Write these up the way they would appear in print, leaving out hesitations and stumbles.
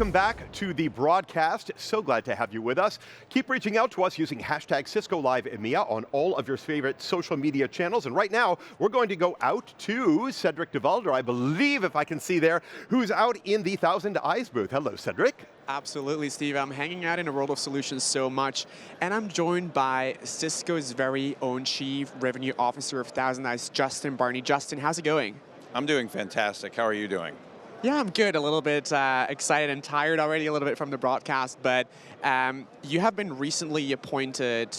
welcome back to the broadcast. So glad to have you with us. Keep reaching out to us using hashtag Cisco Live EMEA on all of your favorite social media channels. And right now, we're going to go out to Cedric DeValder, I believe, if I can see there, who's out in the Thousand Eyes booth. Hello, Cedric. Absolutely, Steve. I'm hanging out in a world of solutions so much, and I'm joined by Cisco's very own Chief Revenue Officer of Thousand Eyes, Justin Barney. Justin, how's it going? I'm doing fantastic. How are you doing? Yeah, I'm good. A little bit excited and tired already a little bit from the broadcast, but you have been recently appointed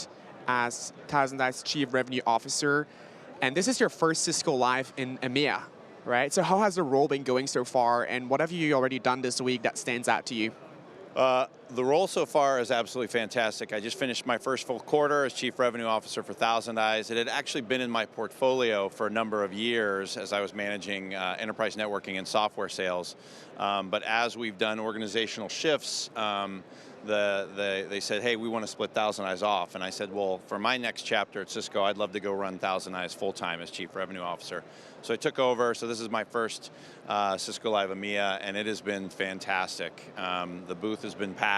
as Thousand Eyes Chief Revenue Officer, and this is your first Cisco Live in EMEA, right? So how has the role been going so far, and what have you already done this week that stands out to you? The role so far is absolutely fantastic. I just finished my first full quarter as Chief Revenue Officer for Thousand Eyes. It had actually been in my portfolio for a number of years as I was managing enterprise networking and software sales. But as we've done organizational shifts, they said, hey, we want to split Thousand Eyes off. And I said, well, for my next chapter at Cisco, I'd love to go run Thousand Eyes full-time as Chief Revenue Officer. So I took over. So this is my first Cisco Live EMEA, and it has been fantastic. The booth has been packed.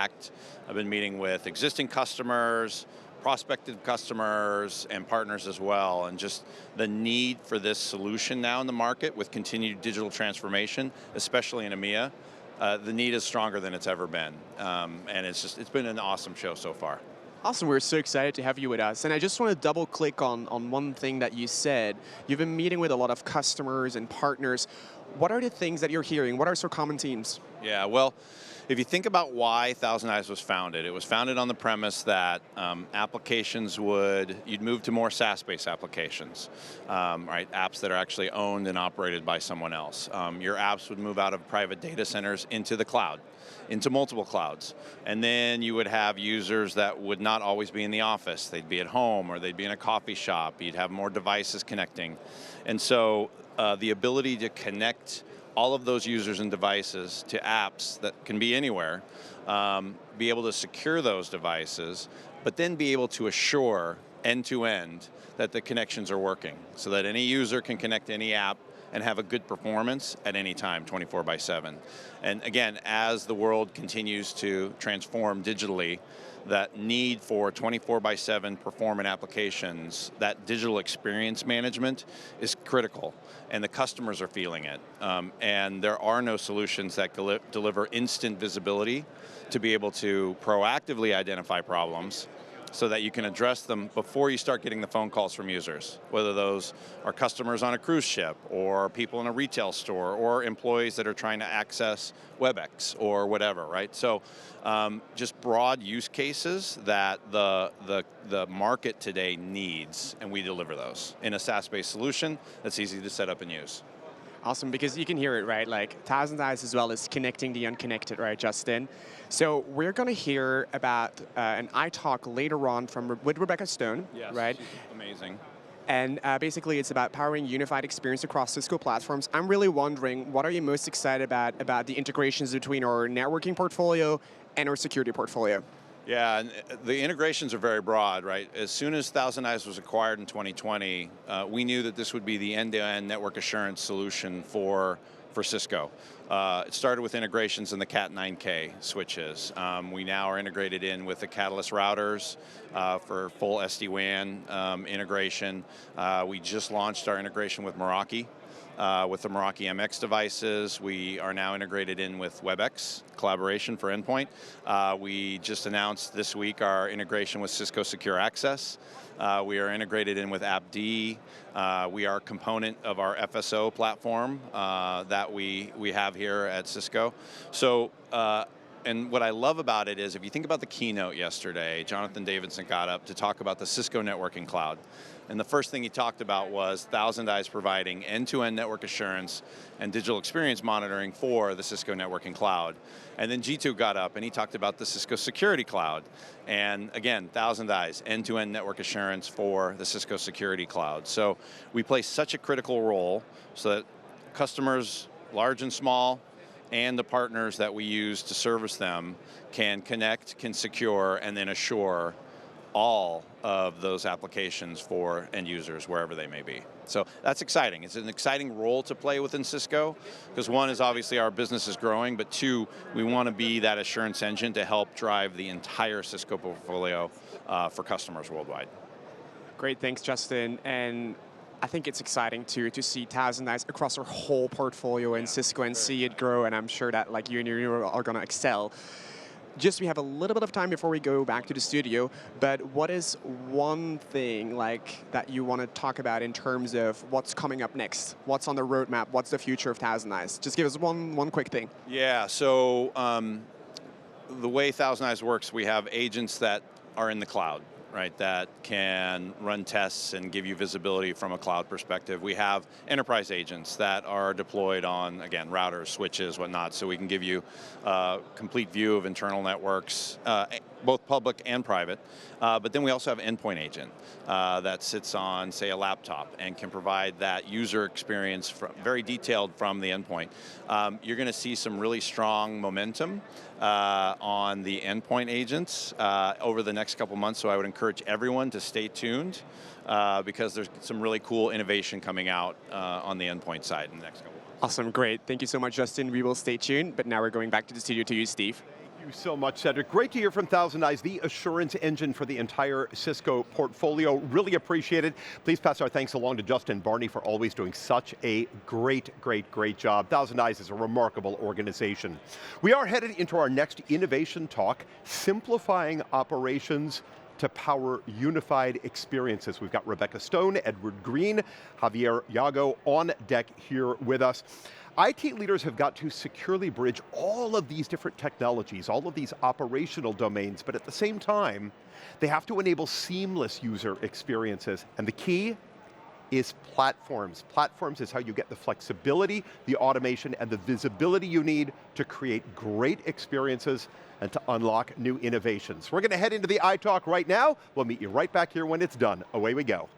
I've been meeting with existing customers, prospective customers, and partners as well. And just the need for this solution now in the market with continued digital transformation, especially in EMEA, the need is stronger than it's ever been. And it's been an awesome show so far. Awesome, we're so excited to have you with us. And I just want to double click on one thing that you said. You've been meeting with a lot of customers and partners. What are the things that you're hearing? What are some common themes? Yeah, well, if you think about why Thousand Eyes was founded, it was founded on the premise that you'd move to more SaaS-based applications, right? Apps that are actually owned and operated by someone else. Your apps would move out of private data centers into the cloud, into multiple clouds. And then you would have users that would not always be in the office. They'd be at home or they'd be in a coffee shop. You'd have more devices connecting. And so the ability to connect all of those users and devices to apps that can be anywhere, be able to secure those devices, but then be able to assure end-to-end that the connections are working so that any user can connect to any app and have a good performance at any time, 24/7. And again, as the world continues to transform digitally, that need for 24/7 performant applications, that digital experience management is critical, and the customers are feeling it. And there are no solutions that deliver instant visibility to be able to proactively identify problems so that you can address them before you start getting the phone calls from users, whether those are customers on a cruise ship or people in a retail store or employees that are trying to access WebEx or whatever, right? So just broad use cases that the market today needs, and we deliver those in a SaaS-based solution that's easy to set up and use. Awesome, because you can hear it, right? Like Thousand Eyes as well as connecting the unconnected, right, Justin? So we're going to hear about an iTalk later on with Rebecca Stone, yes, right? Amazing. And basically it's about powering unified experience across Cisco platforms. I'm really wondering, what are you most excited about the integrations between our networking portfolio and our security portfolio? Yeah, and the integrations are very broad, right? As soon as Thousand Eyes was acquired in 2020, we knew that this would be the end-to-end network assurance solution for Cisco. It started with integrations in the Cat 9K switches. We now are integrated in with the Catalyst routers for full SD-WAN integration. We just launched our integration with Meraki. With the Meraki MX devices. We are now integrated in with WebEx, collaboration for endpoint. We just announced this week our integration with Cisco Secure Access. We are integrated in with AppD. We are a component of our FSO platform that we have here at Cisco. So, and what I love about it is, if you think about the keynote yesterday, Jonathan Davidson got up to talk about the Cisco Networking Cloud. And the first thing he talked about was Thousand Eyes providing end-to-end network assurance and digital experience monitoring for the Cisco Networking Cloud. And then G2 got up and he talked about the Cisco Security Cloud. And again, Thousand Eyes, end-to-end network assurance for the Cisco Security Cloud. So we play such a critical role so that customers, large and small, and the partners that we use to service them can connect, can secure, and then assure all of those applications for end users wherever they may be. So that's exciting. It's an exciting role to play within Cisco, because one is obviously our business is growing, but two, we want to be that assurance engine to help drive the entire Cisco portfolio for customers worldwide. Great, thanks, Justin. And I think it's exciting to see ThousandEyes across our whole portfolio in Cisco and see it grow, and I'm sure that like you and you are going to excel. Just we have a little bit of time before we go back to the studio, but what is one thing like that you want to talk about in terms of what's coming up next? What's on the roadmap? What's the future of ThousandEyes? Just give us one quick thing. Yeah, so the way ThousandEyes works, we have agents that are in the cloud, right, that can run tests and give you visibility from a cloud perspective. We have enterprise agents that are deployed on, again, routers, switches, whatnot, so we can give you a complete view of internal networks, both public and private. But then we also have endpoint agent that sits on, say, a laptop and can provide that user experience very detailed from the endpoint. You're going to see some really strong momentum on the endpoint agents over the next couple months, so I would encourage everyone to stay tuned because there's some really cool innovation coming out on the endpoint side in the next couple months. Awesome, great. Thank you so much, Justin. We will stay tuned, but now we're going back to the studio to you, Steve. Thank you so much, Cedric. Great to hear from ThousandEyes, the assurance engine for the entire Cisco portfolio. Really appreciate it. Please pass our thanks along to Justin Barney for always doing such a great job. ThousandEyes is a remarkable organization. We are headed into our next innovation talk, simplifying operations to power unified experiences. We've got Rebecca Stone, Edward Green, Javier Yago on deck here with us. IT leaders have got to securely bridge all of these different technologies, all of these operational domains, but at the same time, they have to enable seamless user experiences. And the key is platforms. Platforms is how you get the flexibility, the automation, and the visibility you need to create great experiences and to unlock new innovations. We're going to head into the iTalk right now. We'll meet you right back here when it's done. Away we go.